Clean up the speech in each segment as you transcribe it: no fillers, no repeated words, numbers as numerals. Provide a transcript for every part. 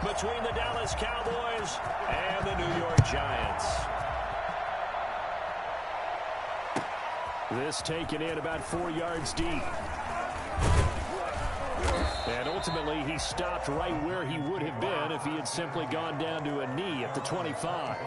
between the Dallas Cowboys and the New York Giants. This taken in about 4 yards deep. And ultimately, he stopped right where he would have been if he had simply gone down to a knee at the 25.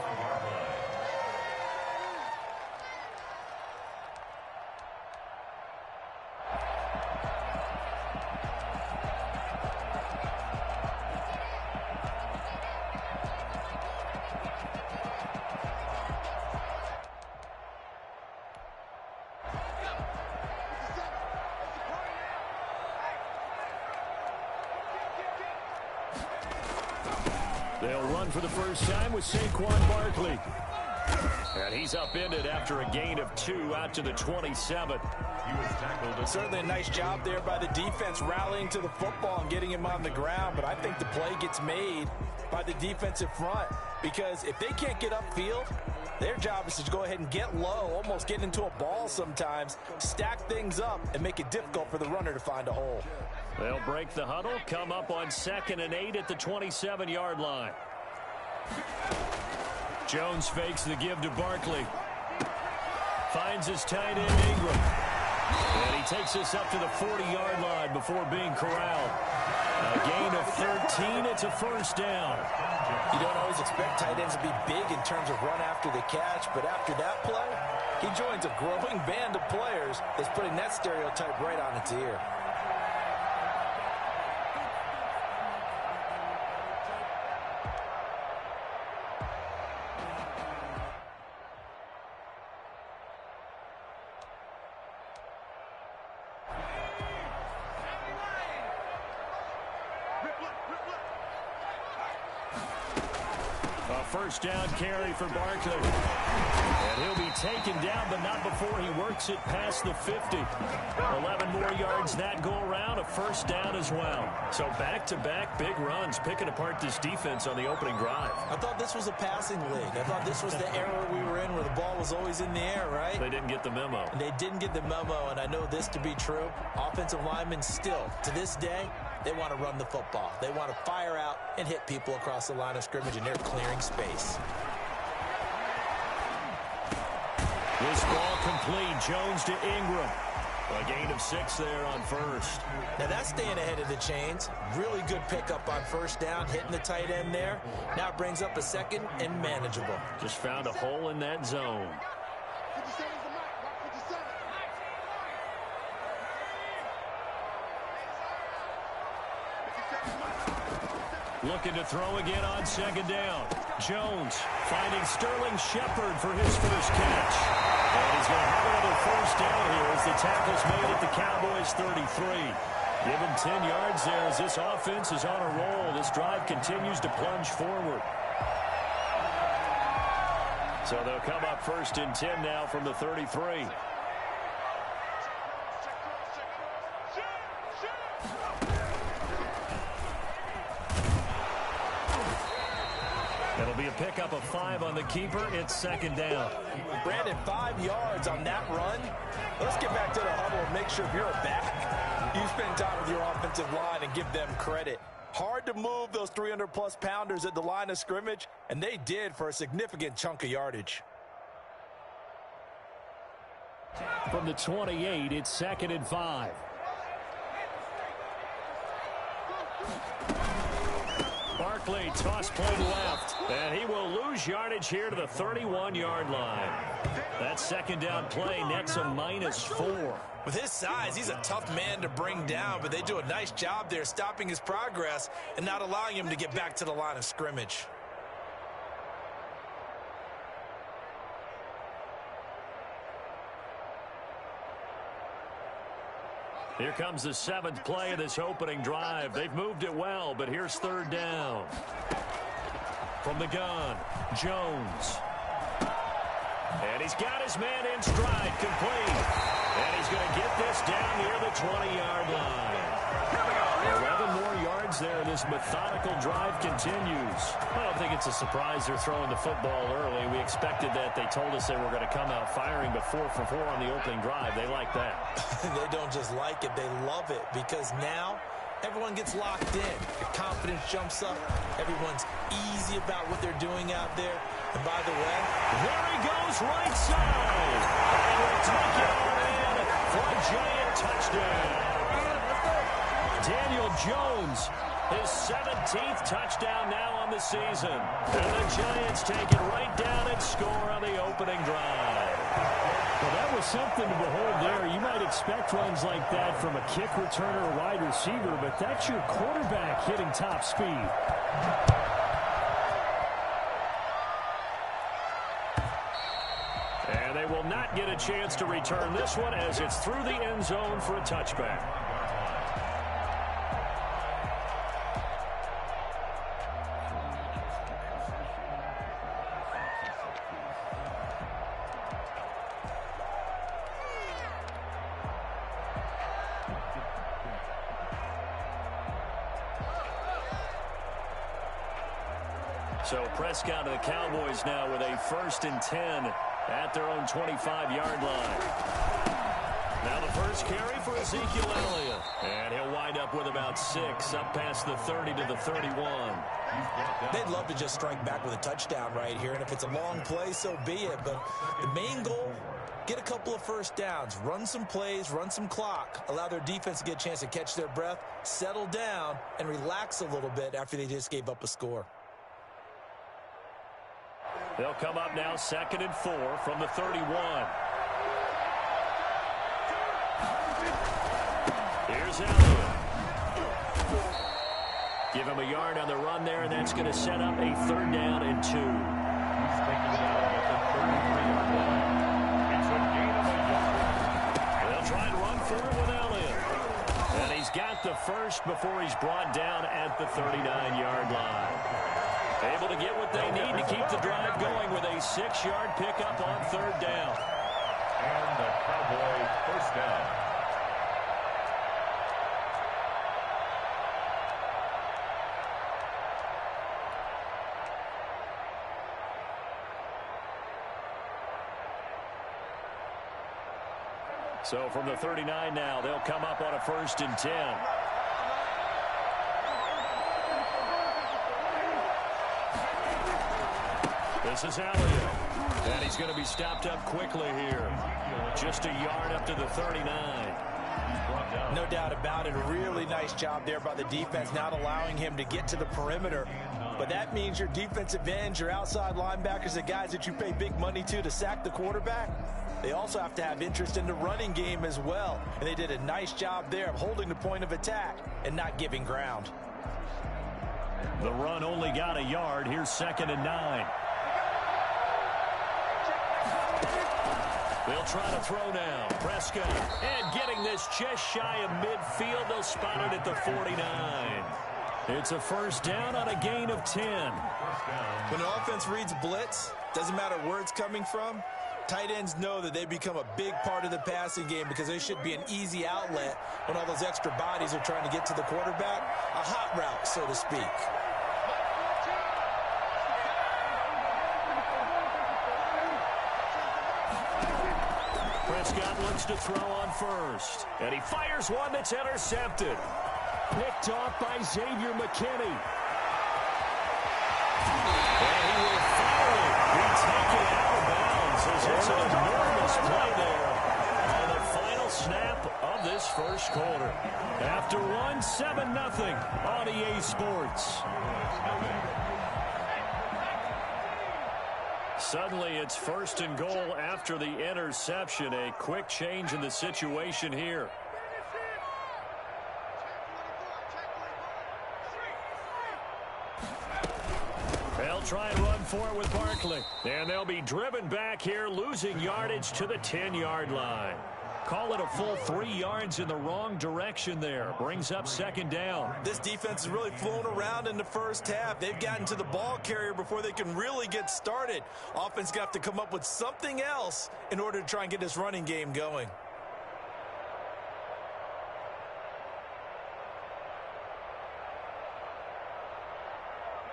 They'll run for the first time with Saquon Barkley. And he's upended after a gain of 2 out to the 27. He was tackled. Certainly a nice job there by the defense rallying to the football and getting him on the ground. But I think the play gets made by the defensive front. Because if they can't get upfield, their job is to go ahead and get low, almost get into a ball sometimes, stack things up, and make it difficult for the runner to find a hole. They'll break the huddle, come up on 2nd and 8 at the 27-yard line. Jones fakes the give to Barkley. Finds his tight end, Ingram. And he takes us up to the 40-yard line before being corralled. A gain of 13. It's a first down. You don't always expect tight ends to be big in terms of run after the catch, but after that play, he joins a growing band of players that's putting that stereotype right on its ear. First down carry for Barkley. And he'll be taken down, but not before he works it past the 50. 11 more yards that go around, a first down as well. So back-to-back big runs, picking apart this defense on the opening drive. I thought this was a passing league. I thought this was the era we were in where the ball was always in the air, right? They didn't get the memo. They didn't get the memo, and I know this to be true. Offensive linemen still, to this day, they want to run the football. They want to fire out and hit people across the line of scrimmage, and they're clearing space. This ball complete. Jones to Ingram. A gain of 6 there on first. Now that's staying ahead of the chains. Really good pickup on first down, hitting the tight end there. Now it brings up a second and manageable. Just found a hole in that zone. Looking to throw again on 2nd down. Jones finding Sterling Shepard for his first catch. And he's going to have another first down here as the tackle's made at the Cowboys 33. Given 10 yards there as this offense is on a roll. This drive continues to plunge forward. So they'll come up 1st and 10 now from the 33. It'll be a pickup of 5 on the keeper. It's 2nd down. Brandon, 5 yards on that run. Let's get back to the huddle and make sure if you're a back, you spend time with your offensive line and give them credit. Hard to move those 300-plus pounders at the line of scrimmage, and they did for a significant chunk of yardage. From the 28, it's 2nd and 5. Barkley, toss play left, and he will lose yardage here to the 31-yard line. That 2nd down play nets a -4. With his size, he's a tough man to bring down, but they do a nice job there stopping his progress and not allowing him to get back to the line of scrimmage. Here comes the 7th play of this opening drive. They've moved it well, but here's 3rd down. From the gun, Jones. And he's got his man in stride, complete. And he's going to get this down near the 20-yard line. 11 more yards there. This methodical drive continues. I don't think it's a surprise they're throwing the football early. We expected that. They told us they were going to come out firing, but 4 for 4 on the opening drive. They like that. They don't just like it. They love it because now everyone ges locked in. Your confidence jumps up. Everyone's easy about what they're doing out there. And by the way, there he goes right side. And will take it on in for a giant touchdown. Daniel Jones, his 17th touchdown now on the season. And the Giants take it right down and score on the opening drive. Well, that was something to behold there. You might expect runs like that from a kick returner or wide receiver, but that's your quarterback hitting top speed. And they will not get a chance to return this one as it's through the end zone for a touchback. So Prescott and the Cowboys now with a 1st and 10 at their own 25-yard line. Now the first carry for Ezekiel Elliott. And he'll wind up with about 6 up past the 30 to the 31. They'd love to just strike back with a touchdown right here. And if it's a long play, so be it. But the main goal, get a couple of first downs, run some plays, run some clock, allow their defense to get a chance to catch their breath, settle down, and relax a little bit after they just gave up a score. They'll come up now 2nd and 4 from the 31. Here's Elliott. Give him a yard on the run there, and that's going to set up a 3rd down and 2. They'll try and run for it with Elliott. And he's got the first before he's brought down at the 39-yard line. Able to get what they need to keep the drive going with a 6-yard pickup on 3rd down. And the Cowboys first down. So from the 39 now, they'll come up on a 1st and 10. This is Elliott. And he's going to be stopped up quickly here. Just a yard up to the 39. No doubt about it. A really nice job there by the defense, not allowing him to get to the perimeter. But that means your defensive ends, your outside linebackers, the guys that you pay big money to sack the quarterback, they also have to have interest in the running game as well. And they did a nice job there of holding the point of attack and not giving ground. The run only got a yard. Here's 2nd and 9. They'll try to throw now. Prescott. And getting this just shy of midfield. They'll spot it at the 49. It's a 1st down on a gain of 10. When an offense reads blitz, doesn't matter where it's coming from, tight ends know that they become a big part of the passing game because they should be an easy outlet when all those extra bodies are trying to get to the quarterback. A hot route, so to speak. Prescott looks to throw on 1st. And he fires one that's intercepted. Picked off by Xavier McKinney. And he will fire it. He takes it out of bounds as it's an enormous play there on the final snap of this 1st quarter. After 7-0 on EA Sports. Suddenly it's 1st and goal after the interception. A quick change in the situation here. They'll try and run for it with Barkley. And they'll be driven back here, losing yardage to the 10-yard line. Call it a full 3 yards in the wrong direction there. Brings up 2nd down. This defense has really flown around in the 1st half. They've gotten to the ball carrier before they can really get started. Offense got to come up with something else in order to try and get this running game going.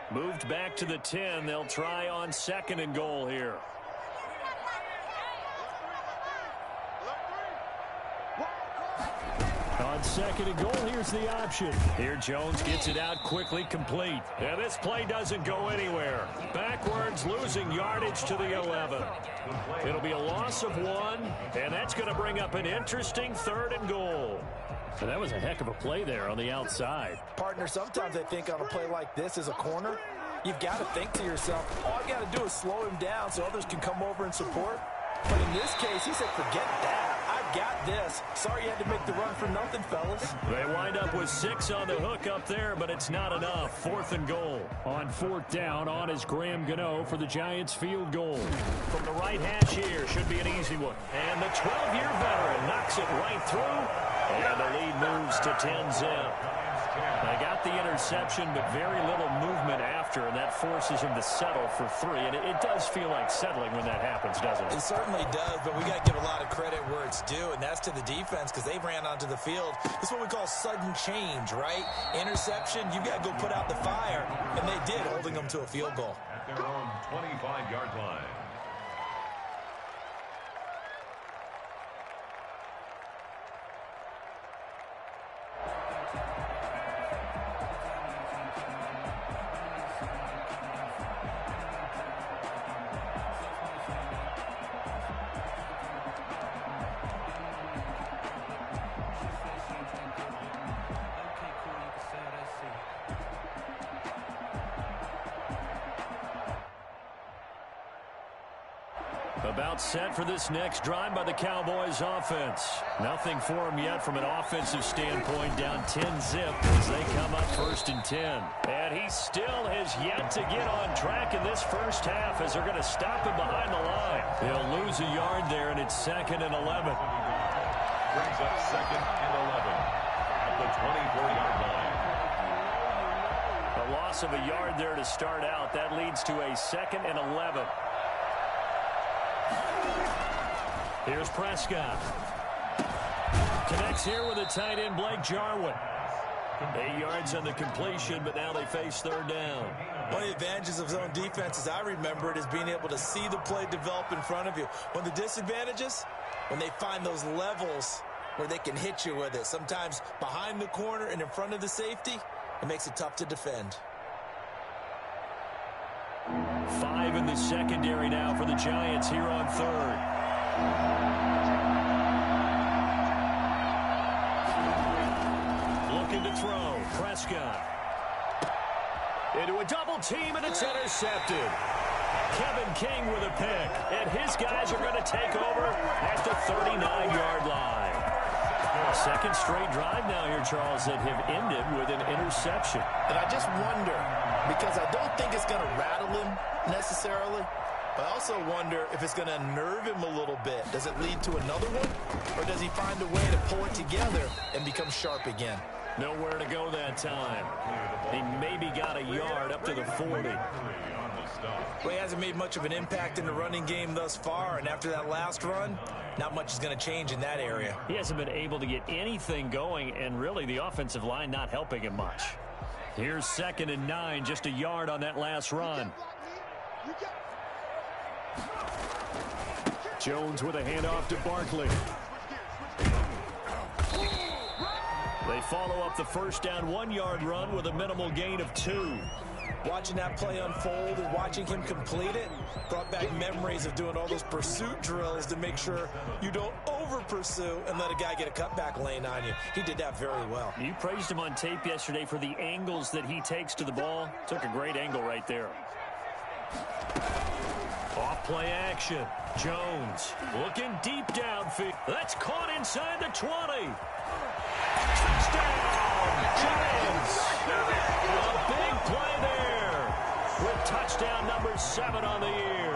Moved back to the 10. They'll try on 2nd and goal here. On second and goal. Here's the option. Here Jones gets it out quickly, complete. And this play doesn't go anywhere. Backwards, losing yardage to the 11. It'll be a loss of 1, and that's going to bring up an interesting 3rd and goal. And that was a heck of a play there on the outside. Partner, sometimes I think on a play like this as a corner, you've got to think to yourself, all I got to do is slow him down so others can come over and support. But in this case, he said, forget that. I've got this. Sorry you had to make the run for nothing, fellas. They wind up with 6 on the hook up there, but it's not enough. 4th and goal. On 4th down, on is Graham Gano for the Giants field goal. From the right hash here, should be an easy one. And the 12-year veteran knocks it right through. And the lead moves to 10-zip. They got the interception, but very little movement after, and that forces him to settle for 3. And it does feel like settling when that happens, doesn't it? It certainly does, but we got to give a lot of credit where it's due, and that's to the defense because they ran onto the field. This is what we call sudden change, right? Interception, you got to go put out the fire, and they did, holding them to a field goal. At their own 25-yard line. About set for this next drive by the Cowboys offense. Nothing for them yet from an offensive standpoint, down 10-zip as they come up 1st and 10. And he still has yet to get on track in this first half as they're going to stop him behind the line. They'll lose a yard there, and it's 2nd and 11. Brings up 2nd and 11 at the 24-yard line. A loss of a yard there to start out. That leads to a 2nd and 11. Here's Prescott. Connects here with a tight end, Blake Jarwin. 8 yards on the completion, but now they face 3rd down. One of the advantages of zone defense, as I remember it, is being able to see the play develop in front of you. One of the disadvantages, when they find those levels where they can hit you with it, sometimes behind the corner and in front of the safety, it makes it tough to defend. 5 in the secondary now for the Giants here on 3rd. Looking to throw. Prescott. Into a double team, and it's intercepted. Kevin King with a pick. And his guys are going to take over at the 39-yard line. Second straight drive now here, Charles, that have ended with an interception. And I just wonder, because I don't think it's going to rattle him necessarily, but I also wonder if it's going to unnerve him a little bit. Does it lead to another one? Or does he find a way to pull it together and become sharp again? Nowhere to go that time. He maybe got a yard up to the 40. Well, he hasn't made much of an impact in the running game thus far, and after that last run, not much is going to change in that area. He hasn't been able to get anything going, and really the offensive line not helping him much. Here's 2nd and 9, just a yard on that last run. Jones with a handoff to Barkley. They follow up the first down 1-yard run with a minimal gain of 2. Watching that play unfold and watching him complete it brought back memories of doing all those pursuit drills to make sure you don't over-pursue and let a guy get a cutback lane on you. He did that very well. You praised him on tape yesterday for the angles that he takes to the ball. Took a great angle right there. Off-play action. Jones looking deep downfield. That's caught inside the 20. Touchdown, Giants. A big play there with touchdown number 7 on the year.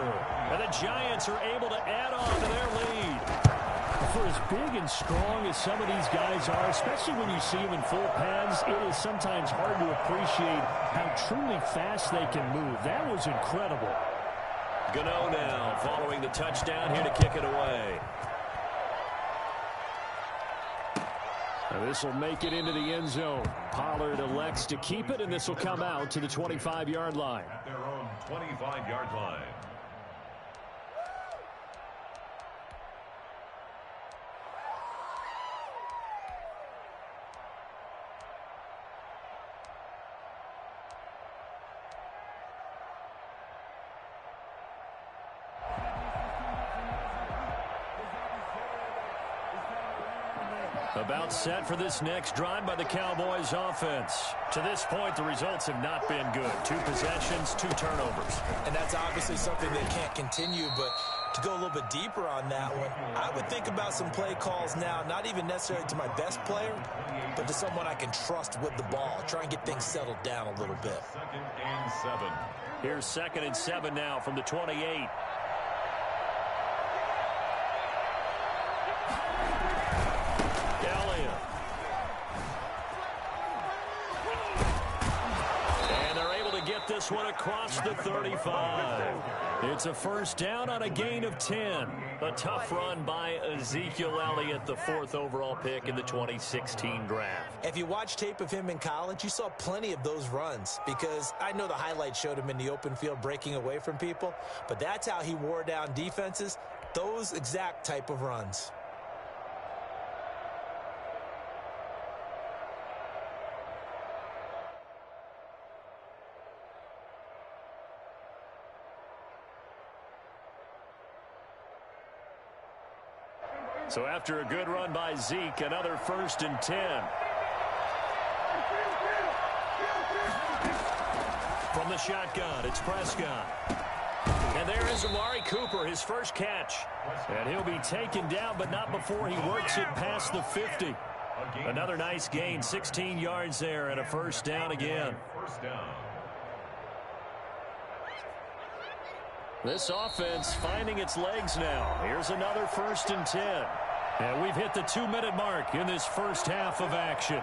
And the Giants are able to add on to their lead. For as big and strong as some of these guys are, especially when you see them in full pads, it is sometimes hard to appreciate how truly fast they can move. That was incredible. Gano now following the touchdown here to kick it away. This will make it into the end zone. Pollard elects to keep it, and this will come out to the 25-yard line. At their own 25-yard line. About set for this next drive by the Cowboys offense. To this point, the results have not been good. 2 possessions, 2 turnovers. And that's obviously something that can't continue, but to go a little bit deeper on that one, I would think about some play calls now, not even necessarily to my best player, but to someone I can trust with the ball. Try and get things settled down a little bit. 2nd and 7. Here's 2nd and 7 now from the 28. This one across the 35. It's a first down on a gain of 10. A tough run by Ezekiel Elliott, the 4th overall pick in the 2016 draft. If you watch tape of him in college, you saw plenty of those runs, because I know the highlights showed him in the open field breaking away from people, but that's how he wore down defenses, those exact type of runs. So after a good run by Zeke, another 1st and 10. From the shotgun, it's Prescott. And there is Amari Cooper, his first catch. And he'll be taken down, but not before he works it past the 50. Another nice gain, 16 yards there, and a first down again. This offense finding its legs now. Here's another 1st and 10. And we've hit the 2-minute mark in this first half of action.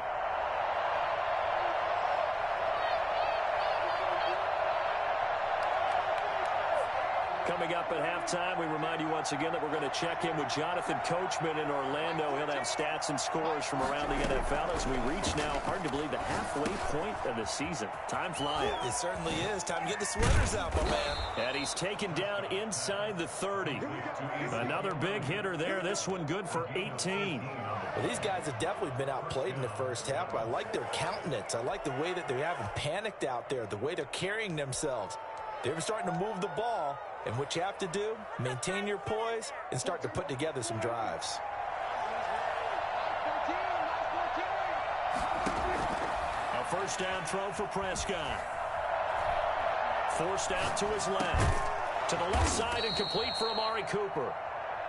Coming up at halftime, we remind you once again that we're going to check in with Jonathan Coachman in Orlando. He'll have stats and scores from around the NFL as we reach now, hard to believe, the halfway point of the season. Time flying. It certainly is. Time to get the sweaters out, my man. And he's taken down inside the 30. Another big hitter there. This one good for 18. Well, these guys have definitely been outplayed in the first half, but I like their countenance. I like the way that they haven't panicked out there, the way they're carrying themselves. They're starting to move the ball, and what you have to do, maintain your poise and start to put together some drives. A first down throw for Prescott. Forced out to his left. To the left side and complete for Amari Cooper.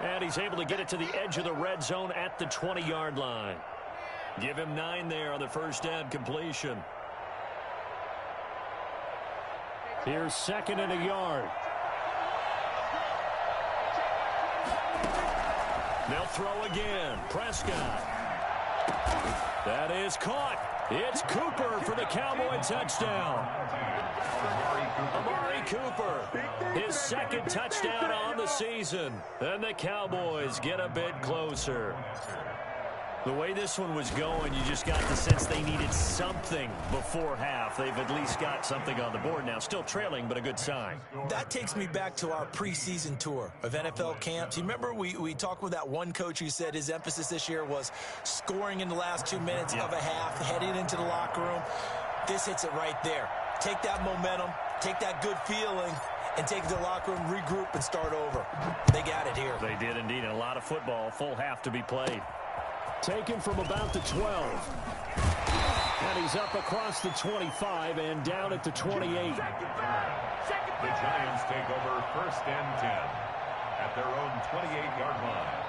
And he's able to get it to the edge of the red zone at the 20-yard line. Give him 9 there on the first down completion. Here's 2nd and a yard. They'll throw again. Prescott. That is caught. It's Cooper for the Cowboy touchdown. Amari Cooper, his 2nd touchdown on the season. And the Cowboys get a bit closer. The way this one was going, you just got the sense they needed something before half. They've at least got something on the board now. Still trailing, but a good sign. That takes me back to our preseason tour of NFL camps. You remember we talked with that one coach who said his emphasis this year was scoring in the last 2 minutes of a half, heading into the locker room. This hits it right there. Take that momentum, take that good feeling, and take it to the locker room, regroup, and start over. They got it here. They did indeed. And a lot of football, full half to be played. Taken from about the 12. And he's up across the 25 and down at the 28. The Giants take over 1st and 10 at their own 28-yard line.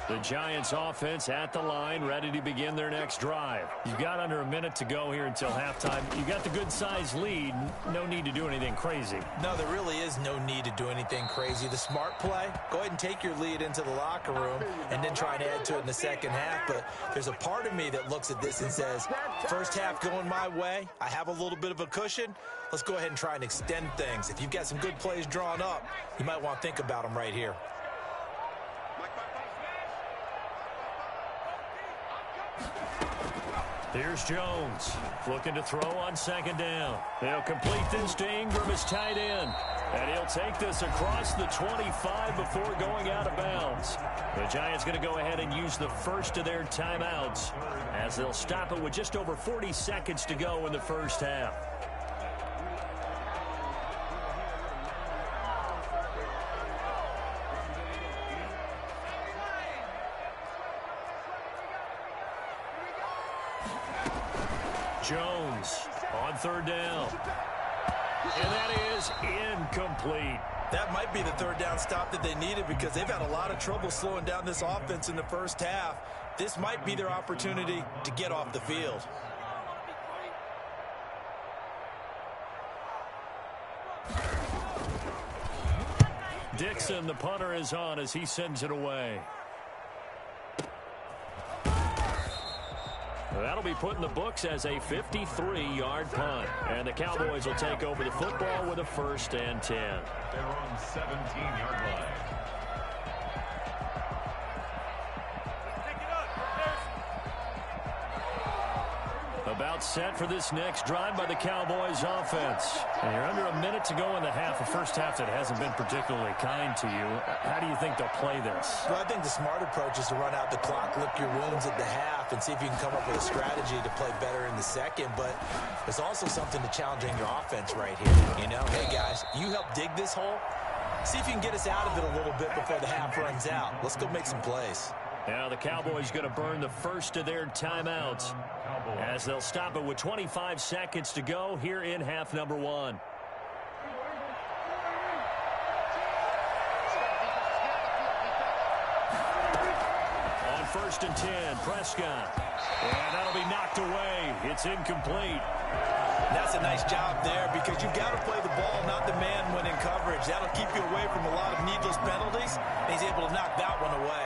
The Giants offense at the line, ready to begin their next drive. You've got under a minute to go here until halftime. You got the good-sized lead. No need to do anything crazy. No, there really is no need to do anything crazy. The smart play, go ahead and take your lead into the locker room and then try and add to it in the second half. But there's a part of me that looks at this and says, first half going my way, I have a little bit of a cushion. Let's go ahead and try and extend things. If you've got some good plays drawn up, you might want to think about them right here. Here's Jones looking to throw on 2nd down. They'll complete this to Ingram as tight end. And he'll take this across the 25 before going out of bounds. The Giants going to go ahead and use the first of their timeouts as they'll stop it with just over 40 seconds to go in the first half. Jones on third down. And that is incomplete. That might be the third down stop that they needed because they've had a lot of trouble slowing down this offense in the first half. This might be their opportunity to get off the field. Dixon, the punter, is on as he sends it away. That'll be put in the books as a 53-yard punt. And the Cowboys will take over the football with a 1st and 10. They're on 17-yard line. About set for this next drive by the Cowboys offense. And you're under a minute to go in the half, a first half that hasn't been particularly kind to you. How do you think they'll play this? Well, I think the smart approach is to run out the clock, lick your wounds at the half, and see if you can come up with a strategy to play better in the second. But there's also something to challenging your offense right here. You know, hey, guys, you help dig this hole. See if you can get us out of it a little bit before the half runs out. Let's go make some plays. Now the Cowboys going to burn the first of their timeouts as they'll stop it with 25 seconds to go here in half number 1. On 1st and 10, Prescott. And that'll be knocked away. It's incomplete. That's a nice job there because you've got to play the ball, not the man when in coverage. That'll keep you away from a lot of needless penalties. And he's able to knock that one away.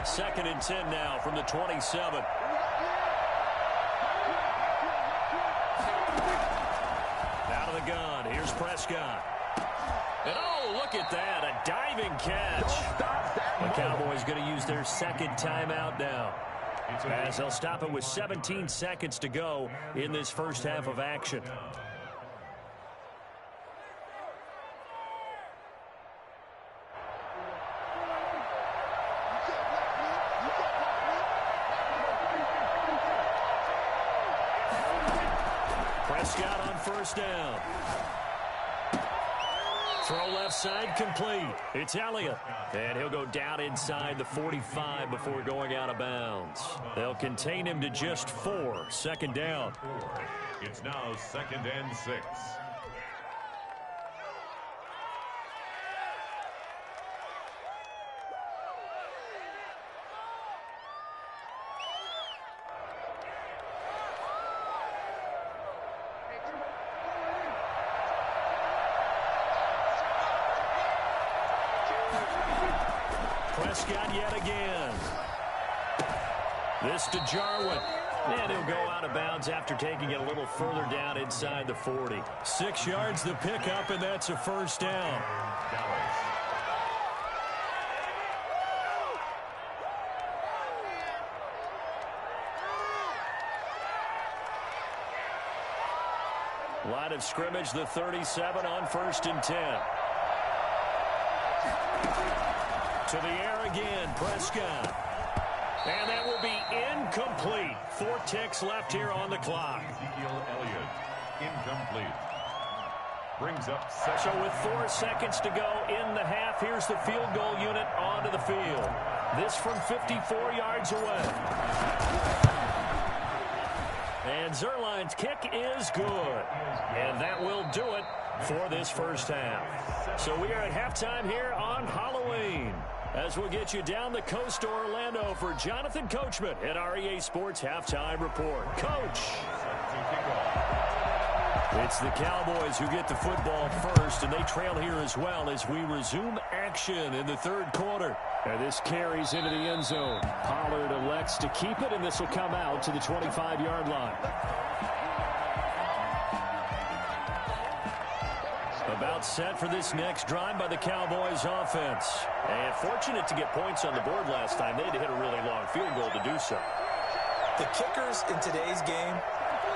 Second and 10 now from the 27. Out of the gun. Here's Prescott. And oh, look at that. A diving catch. The Cowboys going to use their second timeout now, as they'll stop it with 17 seconds to go in this first half of action. Prescott on 1st down. Throw left side complete. It's Elliott. And he'll go down inside the 45 before going out of bounds. They'll contain him to just 4. 2nd down. It's now 2nd and 6. Prescott yet again. This to Jarwin. And he'll go out of bounds after taking it a little further down inside the 40. 6 yards the pickup, and that's a 1st down. Line of scrimmage, the 37 on 1st and 10. To the air again, Prescott. And that will be incomplete. 4 ticks left here on the clock. Ezekiel Elliott, incomplete. Brings up second. So with 4 seconds to go in the half, here's the field goal unit onto the field. This from 54 yards away. And Zerline's kick is good. And that will do it for this first half. So we are at halftime here on Halloween, as we'll get you down the coast to Orlando for Jonathan Coachman at our EA Sports Halftime Report. Coach. It's the Cowboys who get the football first, and they trail here as well as we resume action in the 3rd quarter. And this carries into the end zone. Pollard elects to keep it, and this will come out to the 25-yard line. About Timeout set for this next drive by the Cowboys offense. And fortunate to get points on the board last time. They had to hit a really long field goal to do so. The kickers in today's game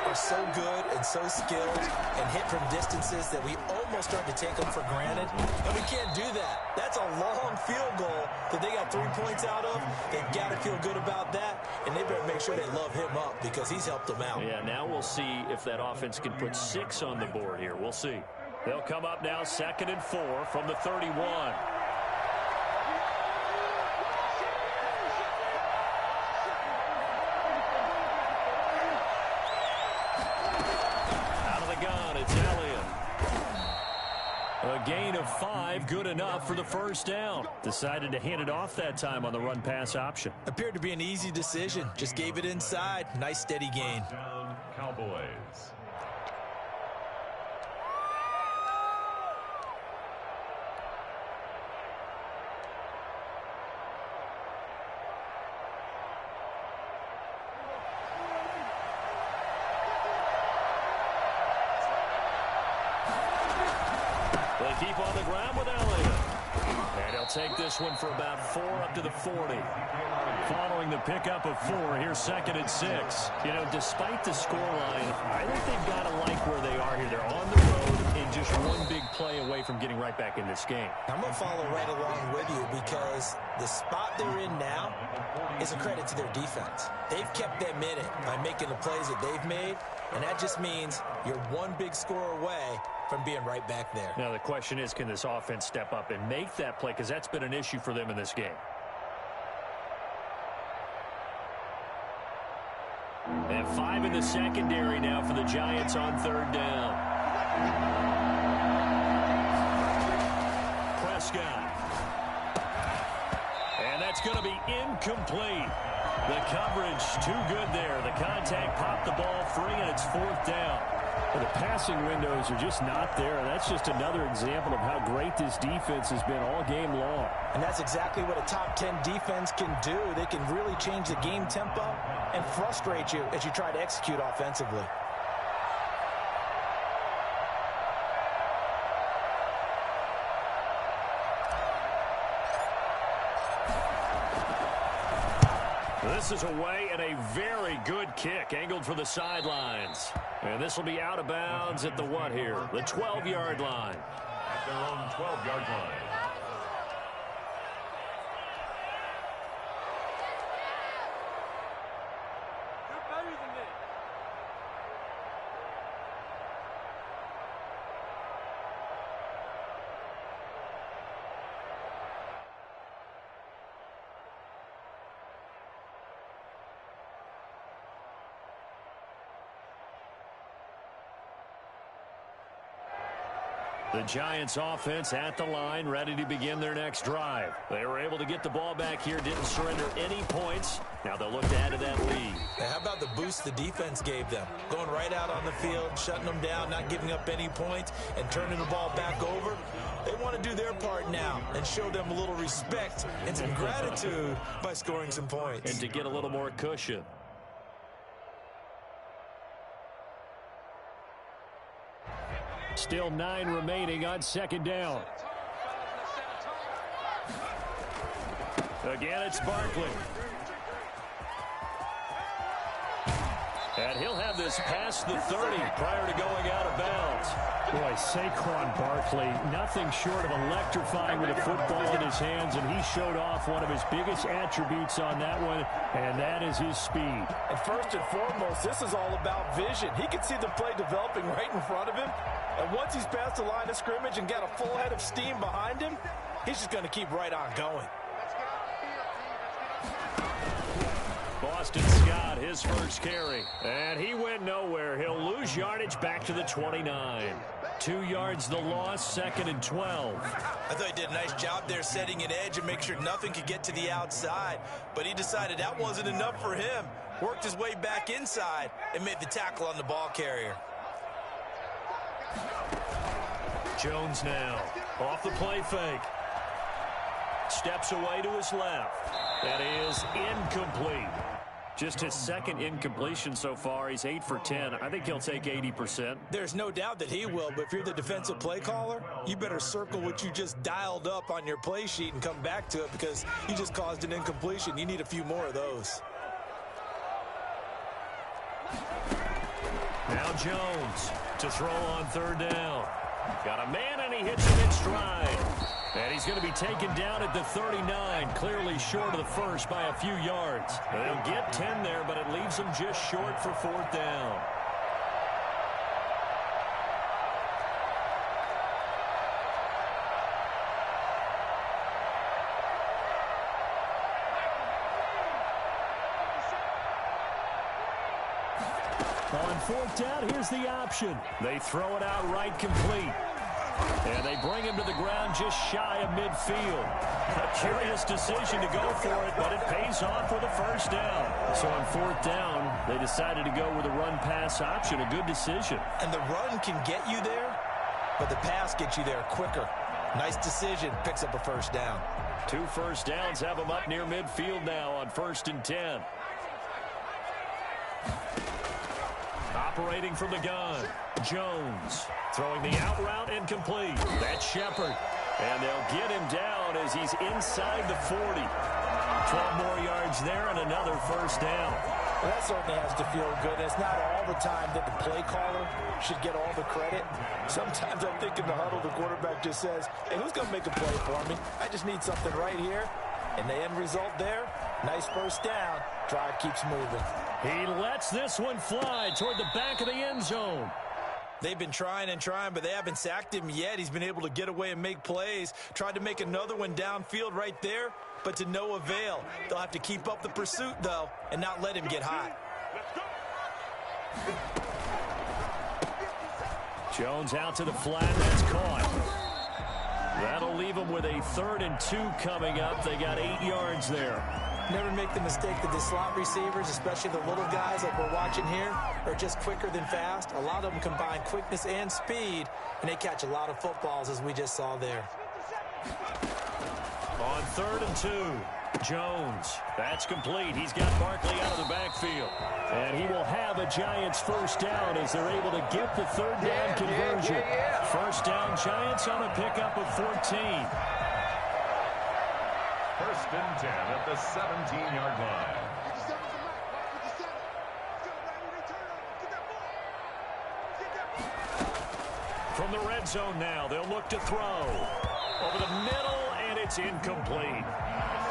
are so good and so skilled and hit from distances that we almost start to take them for granted. And we can't do that. That's a long field goal that they got 3 points out of. They've got to feel good about that, and they better make sure they love him up because he's helped them out. Yeah, now we'll see if that offense can put 6 on the board here. We'll see. They'll come up now 2nd and 4 from the 31. A gain of 5, good enough for the first down. Decided to hand it off that time on the run-pass option. Appeared to be an easy decision. Just gave it inside. Nice, steady gain. Down, Cowboys. They keep on the ground with Elliott. And he'll take this one for about 4 up to the 40. Following the pickup of 4, here's 2nd and 6. You know, despite the scoreline, I think they've got to like where they are here. They're on the road and just one big play away from getting right back in this game. I'm going to follow right along with you because the spot they're in now is a credit to their defense. They've kept them in it by making the plays that they've made, and that just means you're one big score away from being right back there. Now, the question is, can this offense step up and make that play? Because that's been an issue for them in this game. And 5 in the secondary now for the Giants on 3rd down. Prescott. And that's going to be incomplete. The coverage too good there. The contact popped the ball free, and it's 4th down. Well, the passing windows are just not there. That's just another example of how great this defense has been all game long. And that's exactly what a top 10 defense can do. They can really change the game tempo and frustrate you as you try to execute offensively. This is away and a very good kick angled for the sidelines. And this will be out of bounds at the what here? The 12-yard line. At their own 12-yard line. The Giants offense at the line, ready to begin their next drive. They were able to get the ball back here, didn't surrender any points. Now they'll look to add to that lead. Now, how about the boost the defense gave them? Going right out on the field, shutting them down, not giving up any points, and turning the ball back over. They want to do their part now and show them a little respect and some gratitude by scoring some points. And to get a little more cushion. Still 9 remaining on 2nd down. Again, it's Barkley. And he'll have this past the 30 prior to going out of bounds. Boy, Saquon Barkley, nothing short of electrifying with a football in his hands, and he showed off one of his biggest attributes on that one, and that is his speed. And first and foremost, this is all about vision. He can see the play developing right in front of him, and once he's past the line of scrimmage and got a full head of steam behind him, he's just going to keep right on going. Boston Scott, his first carry. And he went nowhere. He'll lose yardage back to the 29. 2 yards the loss, 2nd and 12. I thought he did a nice job there setting an edge and make sure nothing could get to the outside. But he decided that wasn't enough for him. Worked his way back inside and made the tackle on the ball carrier. Jones now off the play fake. Steps away to his left. That is incomplete. Just his second incompletion so far. He's 8 for 10. I think he'll take 80%. There's no doubt that he will, but if you're the defensive play caller, you better circle what you just dialed up on your play sheet and come back to it because you just caused an incompletion. You need a few more of those. Now Jones to throw on third down. Got a man, and he hits him in stride. And he's going to be taken down at the 39, clearly short of the first by a few yards. They'll get 10 there, but it leaves them just short for fourth down. On fourth down, here's the option. They throw it out right complete. And they bring him to the ground just shy of midfield. A curious decision to go for it, but it pays off with a first down. So on fourth down, they decided to go with a run-pass option. A good decision. And the run can get you there, but the pass gets you there quicker. Nice decision. Picks up a first down. 2 first downs have them up near midfield now on 1st and 10. Operating from the gun, Jones throwing the out route incomplete. That's Shepard. And they'll get him down as he's inside the 40. 12 more yards there and another first down. Well, that certainly has to feel good. It's not all the time that the play caller should get all the credit. Sometimes I think in the huddle, the quarterback just says, hey, who's going to make a play for me? I just need something right here. And the end result there, nice first down. Drive keeps moving. He lets this one fly toward the back of the end zone. They've been trying and trying, but they haven't sacked him yet. He's been able to get away and make plays. Tried to make another one downfield right there, but to no avail. They'll have to keep up the pursuit, though, and not let him get hot. Jones out to the flat. That's caught. That'll leave them with a 3rd and 2 coming up. They got 8 yards there. Never make the mistake that the slot receivers, especially the little guys like we're watching here, are just quicker than fast. A lot of them combine quickness and speed, and they catch a lot of footballs, as we just saw there. On 3rd and 2, Jones. That's complete. He's got Barkley out of the backfield. And he will have a Giants first down as they're able to get the 3rd down conversion. First down, Giants on a pickup of 14. 1st and 10 at the 17-yard line. From the red zone now, they'll look to throw. Over the middle, and it's incomplete.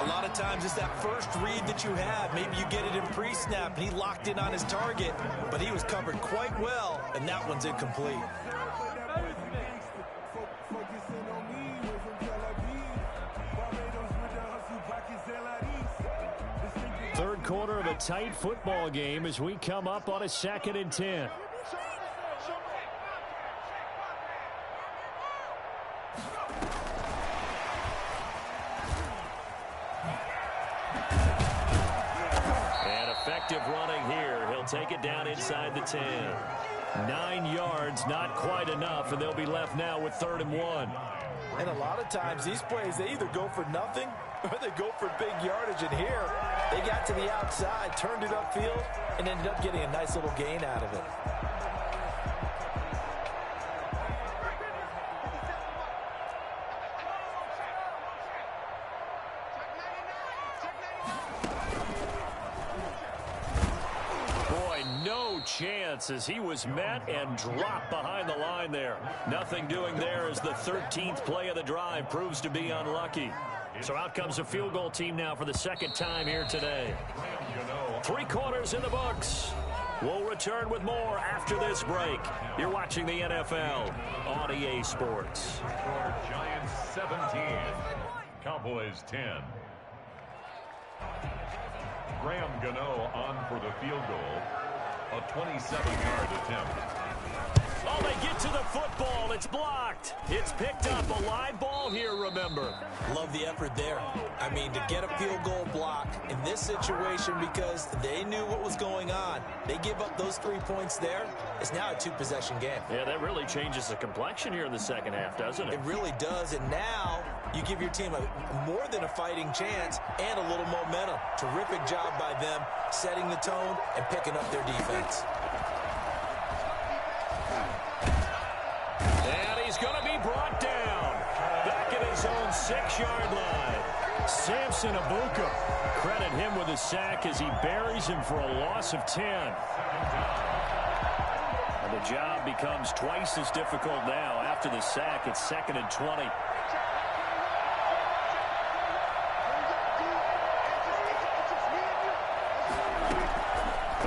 A lot of times it's that first read that you have. Maybe you get it in pre-snap, and he locked in on his target, but he was covered quite well, and that one's incomplete. Third quarter of a tight football game as we come up on a 2nd and 10. Running here. He'll take it down inside the 10. 9 yards, not quite enough, and they'll be left now with 3rd and 1. And a lot of times these plays, they either go for nothing or they go for big yardage. And here, they got to the outside, turned it upfield, and ended up getting a nice little gain out of it. Chance as he was met and dropped behind the line there. Nothing doing there as the 13th play of the drive proves to be unlucky. So out comes a field goal team now for the 2nd time here today. 3 quarters in the books. We'll return with more after this break. You're watching the NFL on EA Sports. Giants 17, Cowboys 10. Graham Gano on for the field goal. A 27-yard attempt. Oh, they get to the football. It's blocked. It's picked up. A live ball here, remember. Love the effort there. I mean, to get a field goal block in this situation because they knew what was going on. They give up those 3 points there. It's now a 2-possession game. Yeah, that really changes the complexion here in the second half, doesn't it? It really does. And now you give your team more than a fighting chance and a little momentum. Terrific job by them setting the tone and picking up their defense. And he's going to be brought down back at his own 6-yard line. Samson Abuka, credit him with a sack as he buries him for a loss of 10. And the job becomes twice as difficult now. After the sack, it's 2nd and 20.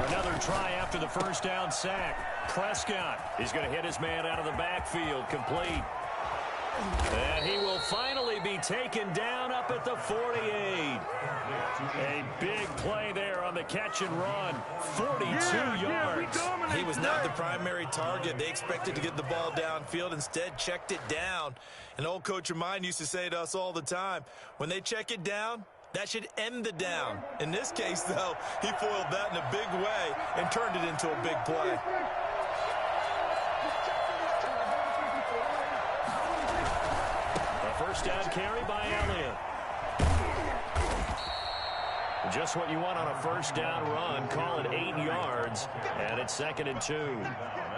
Another try after the first down sack. Prescott is going to hit his man out of the backfield, complete. And he will finally be taken down up at the 48. A big play there on the catch and run. 42 yards. He was not the primary target. They expected to get the ball downfield. Instead, checked it down. An old coach of mine used to say to us all the time, when they check it down, that should end the down. In this case, though, he foiled that in a big way and turned it into a big play. First down carry by Elliott. Just what you want on a first down run. Call it 8 yards, and it's 2nd and 2.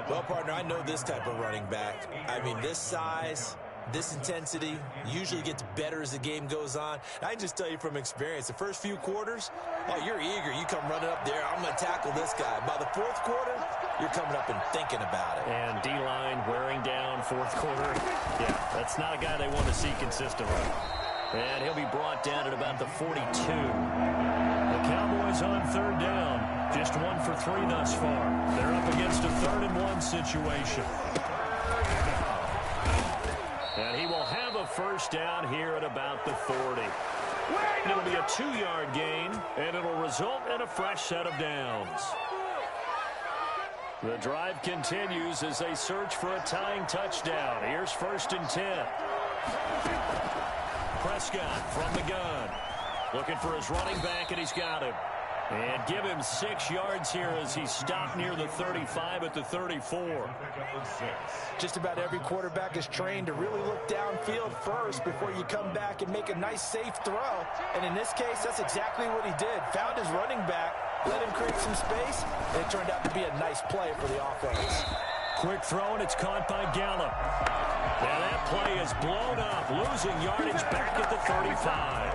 Well, partner, I know this type of running back. I mean, this size, this intensity usually gets better as the game goes on. I can just tell you from experience, the first few quarters, oh, you're eager. You come running up there, I'm going to tackle this guy. By the fourth quarter, you're coming up and thinking about it. And D-line wearing down fourth quarter. Yeah, that's not a guy they want to see consistently. And he'll be brought down at about the 42. The Cowboys on 3rd down. Just 1 for 3 thus far. They're up against a 3rd and 1 situation. And he will have a first down here at about the 40. It'll be a 2-yard gain, and it'll result in a fresh set of downs. The drive continues as they search for a tying touchdown. Here's 1st and 10. Prescott from the gun. Looking for his running back, and he's got him. And give him 6 yards here as he stopped near the 35 at the 34. Just about every quarterback is trained to really look downfield first before you come back and make a nice, safe throw. And in this case, that's exactly what he did. Found his running back, let him create some space, and it turned out to be a nice play for the offense. Quick throw, and it's caught by Gallup. Now that play is blown up, losing yardage back at the 35.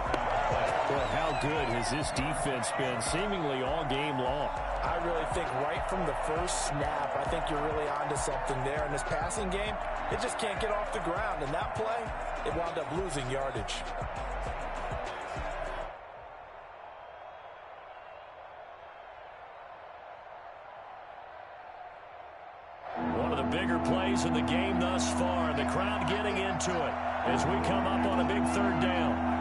Well, how good has this defense been seemingly all game long? I really think right from the first snap, I think you're really onto something there. In this passing game, it just can't get off the ground. And that play, it wound up losing yardage. One of the bigger plays in the game thus far. The crowd getting into it as we come up on a big 3rd down.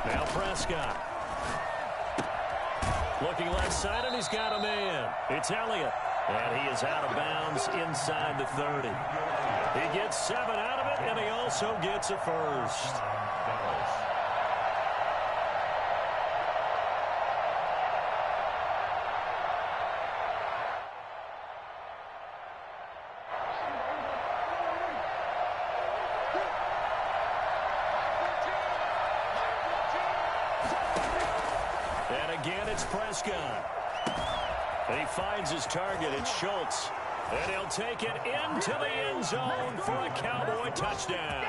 Now Prescott. Looking left side, and he's got a man. It's Elliott. And he is out of bounds inside the 30. He gets 7 out of it, and he also gets a first. And again, it's Prescott. He finds his target. It's Schultz. And he'll take it into the end zone for a Cowboy touchdown.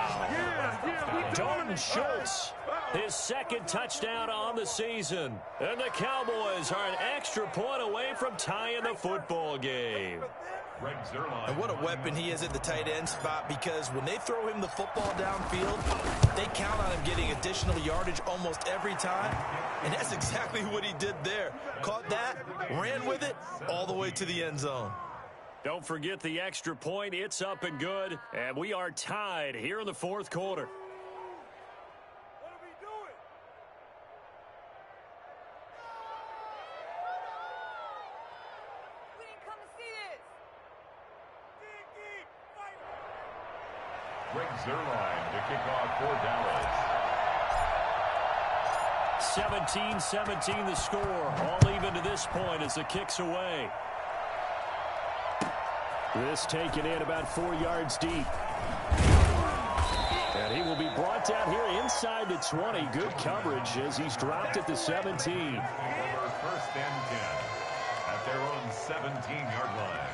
Dalton Schultz, his 2nd touchdown on the season. And the Cowboys are an extra point away from tying the football game. And what a weapon he is at the tight end spot, because when they throw him the football downfield, they count on him getting additional yardage almost every time. And that's exactly what he did there. Caught that, ran with it, all the way to the end zone. Don't forget the extra point. It's up and good. And we are tied here in the 4th quarter. What are we doing? We didn't come to see this. Greg Zerline to kick off for Dallas. 17-17 the score. All even to this point as the kick's away. This taken in about 4 yards deep. And he will be brought down here inside the 20. Good coverage as he's dropped at the 17. Former 1st and 10 at their own 17-yard line.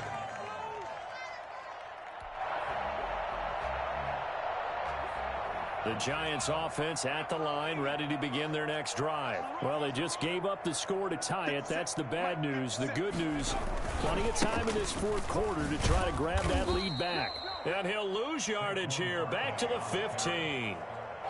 The Giants offense at the line, ready to begin their next drive. Well, they just gave up the score to tie it. That's the bad news. The good news, plenty of time in this fourth quarter to try to grab that lead back. And he'll lose yardage here, back to the 15.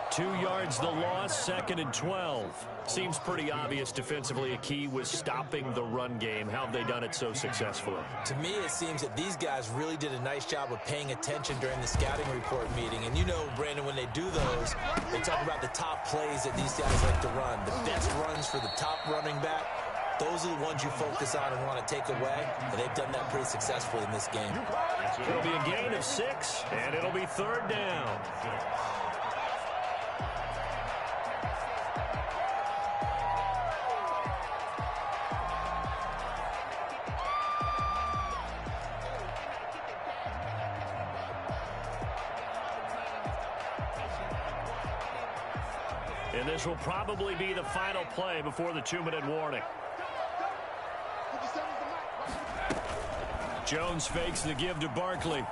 2 yards the loss, 2nd and 12. Seems pretty obvious defensively a key was stopping the run game. How have they done it so successfully? To me, it seems that these guys really did a nice job of paying attention during the scouting report meeting. And you know, Brandon, when they do those, they talk about the top plays that these guys like to run. The best runs for the top running back. Those are the ones you focus on and want to take away. And they've done that pretty successfully in this game. It'll be a gain of 6, and it'll be 3rd down. And this will probably be the final play before the 2-minute warning. Jones fakes the give to Barkley.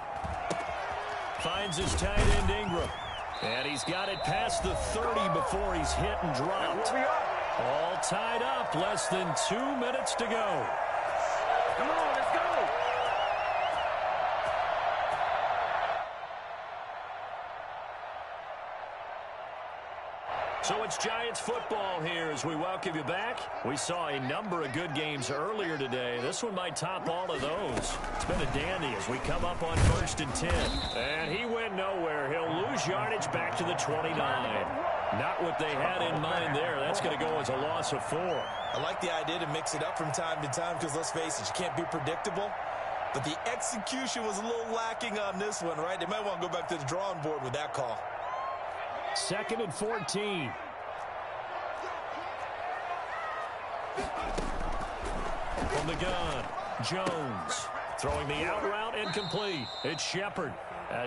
Finds his tight end Ingram. And he's got it past the 30 before he's hit and dropped. All tied up, less than 2 minutes to go. Come on, let's go. So it's Giants football here as we welcome you back. We saw a number of good games earlier today. This one might top all of those. It's been a dandy as we come up on 1st and 10. And he went nowhere. He'll lose yardage back to the 29. Not what they had in mind there. That's going to go as a loss of 4. I like the idea to mix it up from time to time because, let's face it, you can't be predictable. But the execution was a little lacking on this one, right? They might want to go back to the drawing board with that call. 2nd and 14. From the gun, Jones throwing the out route incomplete. It's Shepard.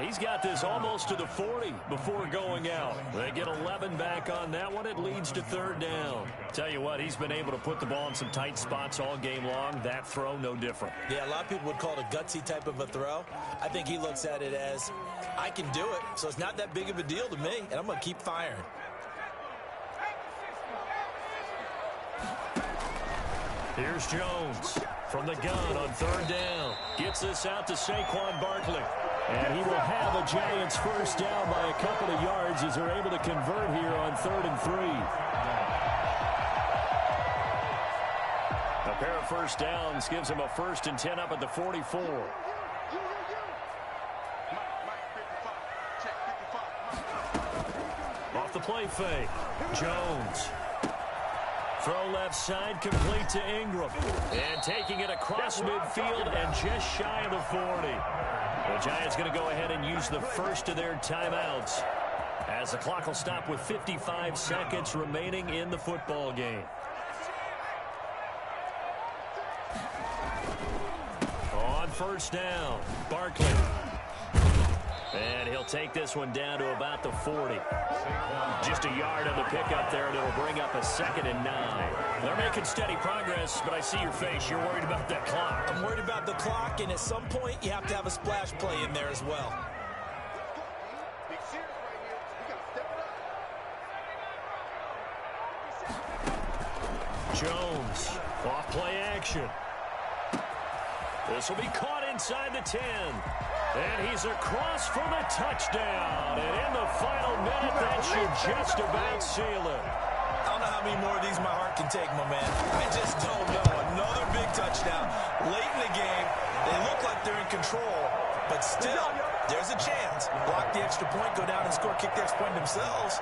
He's got this almost to the 40 before going out. They get 11 back on that one. It leads to 3rd down. Tell you what, he's been able to put the ball in some tight spots all game long. That throw, no different. Yeah, a lot of people would call it a gutsy type of a throw. I think he looks at it as, I can do it, so it's not that big of a deal to me, and I'm going to keep firing. Here's Jones from the gun on 3rd down. Gets this out to Saquon Barkley. And he will have a Giants first down by a couple of yards as they're able to convert here on 3rd and 3. A pair of first downs gives him a 1st and 10 up at the 44. Off the play fake. Jones. Throw left side, complete to Ingram. And taking it across midfield and just shy of the 40. The Giants going to go ahead and use the first of their timeouts as the clock will stop with 55 seconds remaining in the football game. On 1st down, Barkley. And he'll take this one down to about the 40. Just a yard on the pickup there, and it'll bring up a 2nd and 9. They're making steady progress, but I see your face. You're worried about that clock. I'm worried about the clock, and at some point, you have to have a splash play in there as well. Jones, off play action. This will be caught inside the 10. And he's across for the touchdown. And in the final minute, that should just about seal it. I don't know how many more of these my heart can take, my man. I just don't know. Another big touchdown. Late in the game, they look like they're in control. But still, there's a chance. Block the extra point, go down and score, kick the extra point themselves.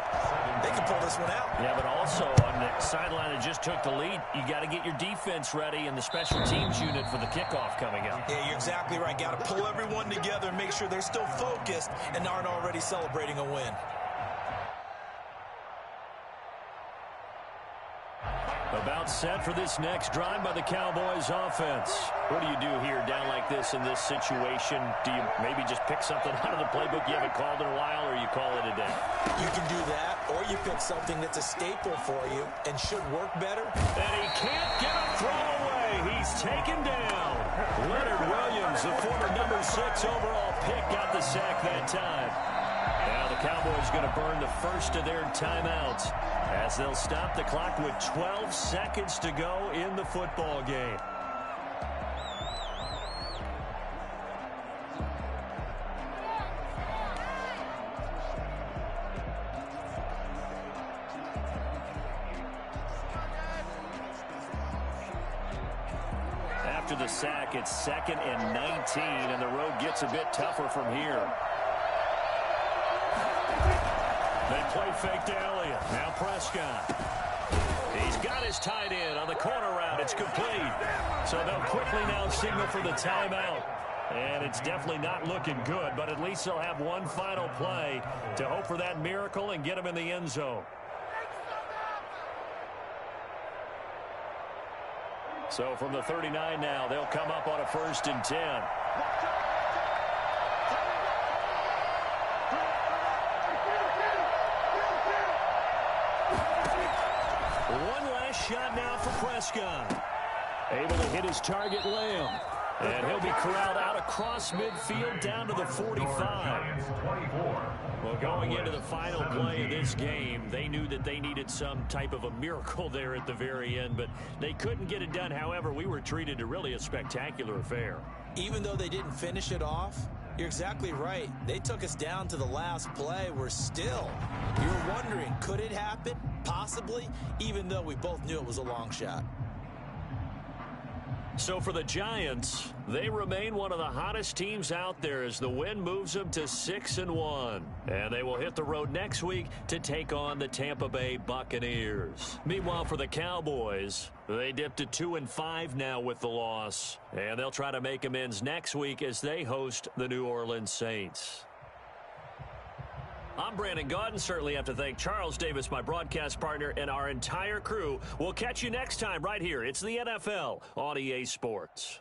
They can pull this one out. Yeah, but also on the sideline that just took the lead, you got to get your defense ready and the special teams unit for the kickoff coming up. Yeah, you're exactly right. Got to pull everyone together and make sure they're still focused and aren't already celebrating a win. About set for this next drive by the Cowboys offense. What do you do here down like this in this situation? Do you maybe just pick something out of the playbook you haven't called in a while, or you call it a day? You can do that, or you pick something that's a staple for you and should work better. And he can't get a throw away. He's taken down. Leonard Williams, the former number 6 overall pick, got the sack that time. Now the Cowboys going to burn the first of their timeouts as they'll stop the clock with 12 seconds to go in the football game. After the sack, it's 2nd and 19, and the road gets a bit tougher from here. They play fake to Elliott. Now Prescott. He's got his tight end on the corner route. It's complete. So they'll quickly now signal for the timeout. And it's definitely not looking good, but at least they'll have one final play to hope for that miracle and get him in the end zone. So from the 39 now, they'll come up on a 1st and 10. One last shot now for Prescott. Able to hit his target, Lamb. And he'll be corralled out across midfield down to the 45. Well, going into the final play of this game, they knew that they needed some type of a miracle there at the very end, but they couldn't get it done. However, we were treated to really a spectacular affair. Even though they didn't finish it off, you're exactly right. They took us down to the last play. We're still, you're wondering, could it happen? Possibly, even though we both knew it was a long shot. So for the Giants, they remain one of the hottest teams out there as the win moves them to 6-1. And they will hit the road next week to take on the Tampa Bay Buccaneers. Meanwhile, for the Cowboys, they dipped to 2-5 now with the loss. And they'll try to make amends next week as they host the New Orleans Saints. I'm Brandon Gaudin. Certainly have to thank Charles Davis, my broadcast partner, and our entire crew. We'll catch you next time right here. It's the NFL on EA Sports.